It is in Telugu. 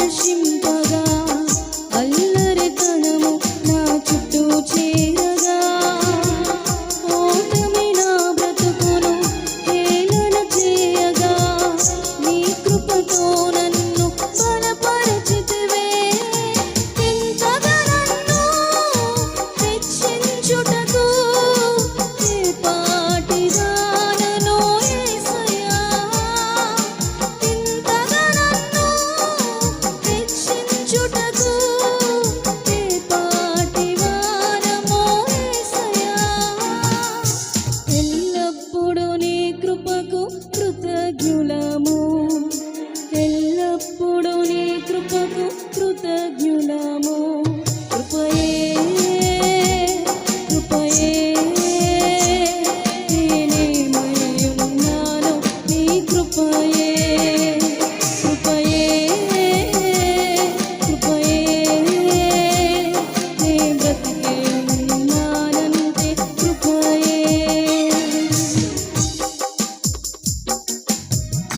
ఆకర్షింపగా అల్లరితనము నా చుట్టూ చేరగా ఓటమి నా బ్రతుకును హేళన చేయగా నీ కృపతో నన్ను బలపరచితివే ఇంతగా నన్ను హెచ్చించుటకు ఏ పాటిదాననో యేసయ్యా ఇంతగా నన్ను హెచ్చించుటకు ఏ పాటివానమో యేసయ్యా ఎల్లప్పుడూ నీ కృపకు కృతజ్ఞులము ఎల్లప్పుడూ నీ కృపకు కృతజ్ఞులము కృపయే కృపయే